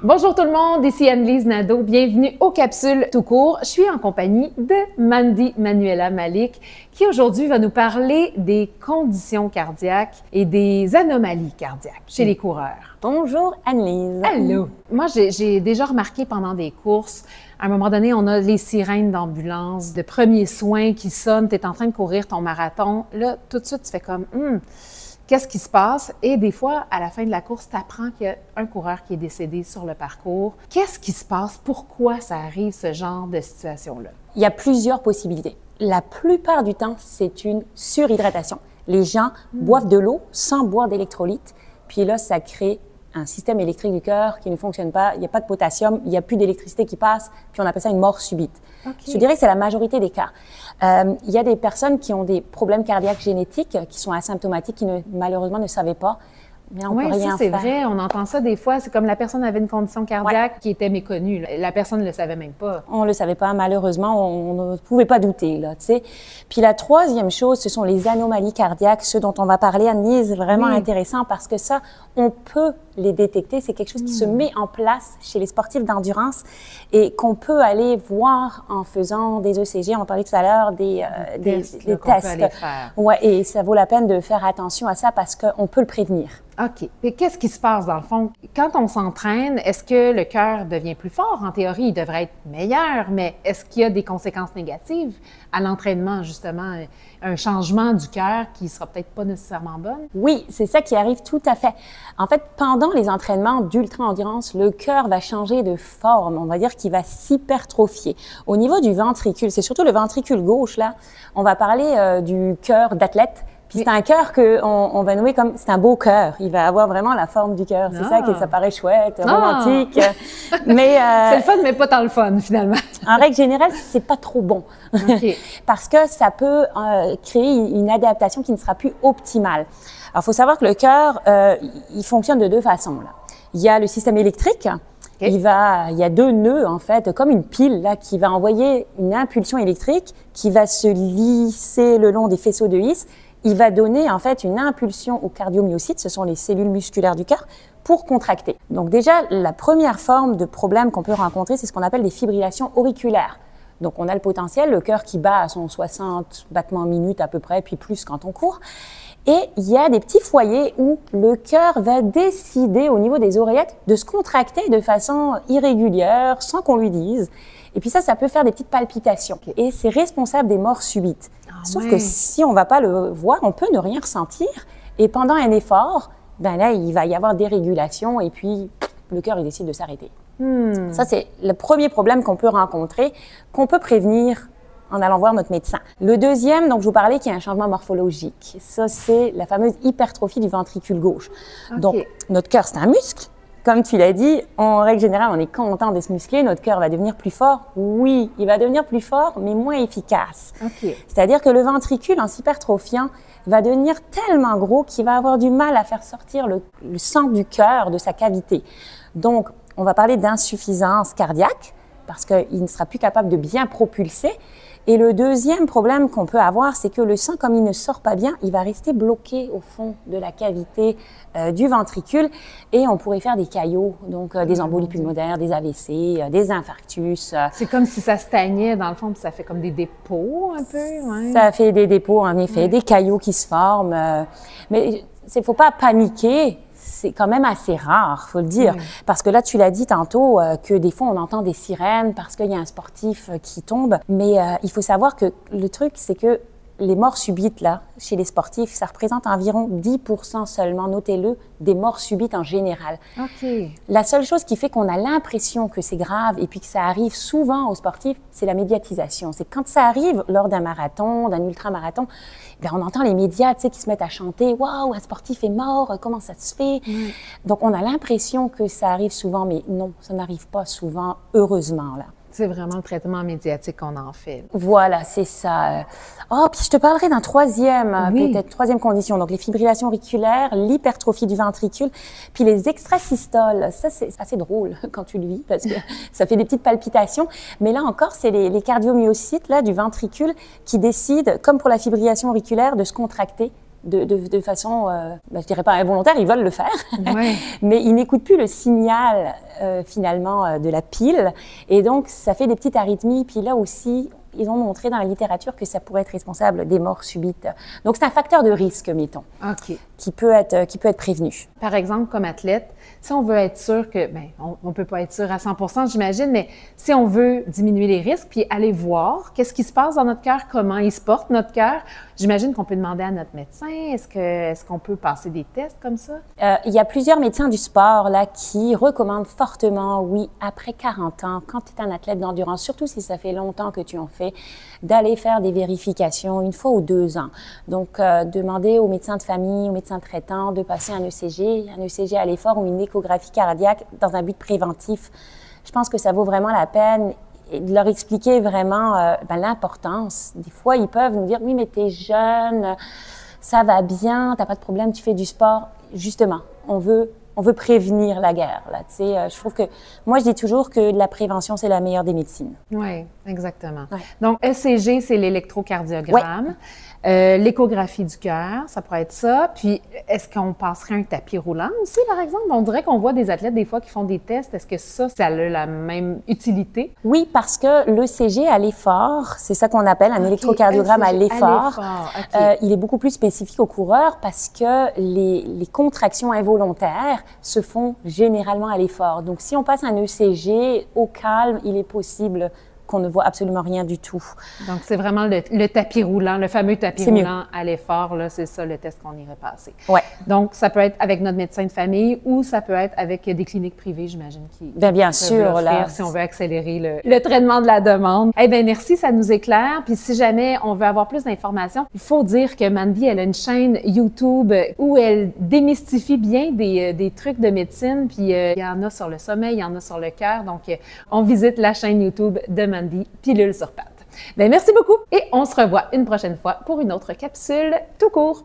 Bonjour tout le monde, ici Anne-Lise Nadeau. Bienvenue aux Capsules tout court. Je suis en compagnie de Mandy Manuela Malik qui aujourd'hui va nous parler des conditions cardiaques et des anomalies cardiaques chez les coureurs. Bonjour Anne-Lise. Allô! Moi, j'ai déjà remarqué pendant des courses, à un moment donné, on a les sirènes d'ambulance, de premiers soins qui sonnent, tu es en train de courir ton marathon. Là, tout de suite, tu fais comme qu'est-ce qui se passe? Et des fois, à la fin de la course, tu apprends qu'il y a un coureur qui est décédé sur le parcours. Qu'est-ce qui se passe? Pourquoi ça arrive, ce genre de situation-là? Il y a plusieurs possibilités. La plupart du temps, c'est une surhydratation. Les gens boivent de l'eau sans boire d'électrolytes. Puis là, ça crée un système électrique du cœur qui ne fonctionne pas. Il n'y a pas de potassium, il n'y a plus d'électricité qui passe. Puis on appelle ça une mort subite. Okay. Je dirais que c'est la majorité des cas. Il y a des personnes qui ont des problèmes cardiaques génétiques, qui sont asymptomatiques, qui malheureusement ne savaient pas. Mais on peut rien c'est faire. Vrai, on entend ça des fois. C'est comme la personne avait une condition cardiaque qui était méconnue. La personne ne le savait même pas. On ne le savait pas, malheureusement. On ne pouvait pas douter, là, tu sais. Puis la troisième chose, ce sont les anomalies cardiaques, ceux dont on va parler, Anne-Lise, vraiment intéressant parce que ça, on peut les détecter. C'est quelque chose qui se met en place chez les sportifs d'endurance et qu'on peut aller voir en faisant des ECG. On en parlait tout à l'heure, des tests. Ouais, et ça vaut la peine de faire attention à ça parce qu'on peut le prévenir. OK. Mais qu'est-ce qui se passe dans le fond? Quand on s'entraîne, est-ce que le cœur devient plus fort? En théorie, il devrait être meilleur, mais est-ce qu'il y a des conséquences négatives à l'entraînement, justement? Un changement du cœur qui sera peut-être pas nécessairement bon? Oui, c'est ça qui arrive tout à fait. En fait, pendant les entraînements d'ultra-endurance, le cœur va changer de forme. On va dire qu'il va s'hypertrophier. Au niveau du ventricule, c'est surtout le ventricule gauche, là, on va parler du cœur d'athlète. Puis c'est un cœur qu'on va nommer comme, c'est un beau cœur. Il va avoir vraiment la forme du cœur. C'est ça que ça paraît chouette, romantique. Mais c'est le fun, mais pas tant le fun, finalement. En règle générale, c'est pas trop bon. Okay. Parce que ça peut créer une adaptation qui ne sera plus optimale. Alors, il faut savoir que le cœur, il fonctionne de deux façons, là. Il y a le système électrique. Okay. Il y a deux nœuds, en fait, comme une pile, là, qui va envoyer une impulsion électrique qui va se lisser le long des faisceaux de His. Il va donner en fait une impulsion aux cardiomyocytes, ce sont les cellules musculaires du cœur, pour contracter. Donc déjà, la première forme de problème qu'on peut rencontrer, c'est ce qu'on appelle des fibrillations auriculaires. Donc on a le potentiel, le cœur qui bat à son 60 battements minutes à peu près, puis plus quand on court. Et il y a des petits foyers où le cœur va décider au niveau des oreillettes de se contracter de façon irrégulière, sans qu'on lui dise. Et puis ça peut faire des petites palpitations. Et c'est responsable des morts subites. Sauf que si on ne va pas le voir, on peut ne rien ressentir. Et pendant un effort, ben là, il va y avoir des régulations et puis le cœur, il décide de s'arrêter. Ça, c'est le premier problème qu'on peut rencontrer, qu'on peut prévenir en allant voir notre médecin. Le deuxième, donc je vous parlais qu'il y a un changement morphologique. Ça, c'est la fameuse hypertrophie du ventricule gauche. Okay. Donc, notre cœur, c'est un muscle. Comme tu l'as dit, en règle générale, on est content de se muscler. Notre cœur va devenir plus fort. Oui, il va devenir plus fort, mais moins efficace. Okay. C'est-à-dire que le ventricule, en s'hypertrophiant, va devenir tellement gros qu'il va avoir du mal à faire sortir le sang du cœur de sa cavité. Donc, on va parler d'insuffisance cardiaque parce qu'il ne sera plus capable de bien propulser. Et le deuxième problème qu'on peut avoir, c'est que le sang, comme il ne sort pas bien, il va rester bloqué au fond de la cavité du ventricule et on pourrait faire des caillots, donc des embolies pulmonaires, des AVC, des infarctus. C'est comme si ça stagnait dans le fond, puis ça fait comme des dépôts un peu. Ouais. Ça fait des dépôts, en effet, des caillots qui se forment. Mais il ne faut pas paniquer. C'est quand même assez rare, faut le dire. Parce que là, tu l'as dit tantôt, que des fois, on entend des sirènes parce qu'il y a un sportif qui tombe. Mais il faut savoir que le truc, c'est que les morts subites, là, chez les sportifs, ça représente environ 10% seulement, notez-le, des morts subites en général. Okay. La seule chose qui fait qu'on a l'impression que c'est grave et puis que ça arrive souvent aux sportifs, c'est la médiatisation. C'est quand ça arrive lors d'un marathon, d'un ultramarathon, bien, on entend les médias, tu sais, qui se mettent à chanter « Waouh, un sportif est mort, comment ça se fait? » Donc, on a l'impression que ça arrive souvent, mais non, ça n'arrive pas souvent, heureusement, là. C'est vraiment le traitement médiatique qu'on en fait. Voilà, c'est ça. Oh, puis je te parlerai d'un troisième, peut-être troisième condition. Donc, les fibrillations auriculaires, l'hypertrophie du ventricule, puis les extrasystoles. Ça, c'est assez drôle quand tu le vis parce que ça fait des petites palpitations. Mais là encore, c'est les cardiomyocytes là, du ventricule qui décident, comme pour la fibrillation auriculaire, de se contracter de façon, je dirais pas involontaire, ils veulent le faire, Ouais. mais ils n'écoutent plus le signal finalement de la pile, et donc ça fait des petites arythmies. Puis là aussi, ils ont montré dans la littérature que ça pourrait être responsable des morts subites. Donc c'est un facteur de risque, mettons, OK. qui peut être prévenu. Par exemple, comme athlète, si on veut être sûr que, bien, on ne peut pas être sûr à 100%, j'imagine, mais si on veut diminuer les risques puis aller voir qu'est-ce qui se passe dans notre cœur, comment il se porte notre cœur, j'imagine qu'on peut demander à notre médecin, est-ce qu'on peut passer des tests comme ça? Il y a plusieurs médecins du sport là qui recommandent fortement, oui, après 40 ans, quand tu es un athlète d'endurance, surtout si ça fait longtemps que tu en fais, d'aller faire des vérifications 1 fois ou 2 ans. Donc, demander au médecin de famille, au médecin traitant de passer un ECG à l'effort ou une échographie cardiaque dans un but préventif. Je pense que ça vaut vraiment la peine et de leur expliquer vraiment l'importance. Des fois, ils peuvent nous dire « Oui, mais tu es jeune, ça va bien, tu n'as pas de problème, tu fais du sport. » Justement, on veut prévenir la guerre. Là. Tu sais, je trouve que, moi, je dis toujours que la prévention, c'est la meilleure des médecines. Oui, exactement. Ouais. Donc, ECG, c'est l'électrocardiogramme. L'échographie du cœur, ça pourrait être ça. Puis, est-ce qu'on passerait un tapis roulant aussi, par exemple? On dirait qu'on voit des athlètes, des fois, qui font des tests. Est-ce que ça a la même utilité? Oui, parce que l'ECG à l'effort, c'est ça qu'on appelle un électrocardiogramme à l'effort. Okay. Il est beaucoup plus spécifique aux coureurs parce que les contractions involontaires se font généralement à l'effort. Donc, si on passe un ECG au calme, il est possible qu'on ne voit absolument rien du tout. Donc, c'est vraiment le tapis roulant, le fameux tapis roulant à l'effort, là, c'est ça le test qu'on irait passer. Ouais. Donc, ça peut être avec notre médecin de famille ou ça peut être avec des cliniques privées, j'imagine, qui bien sûr, là, si on veut accélérer le traitement de la demande. Eh bien, merci, ça nous éclaire. Puis, si jamais on veut avoir plus d'informations, il faut dire que Mandy, elle a une chaîne YouTube où elle démystifie bien des trucs de médecine. Puis, il y en a sur le sommeil, il y en a sur le cœur. Donc, on visite la chaîne YouTube de Mandy, Pilule sur pattes. Bien, merci beaucoup et on se revoit une prochaine fois pour une autre capsule tout court.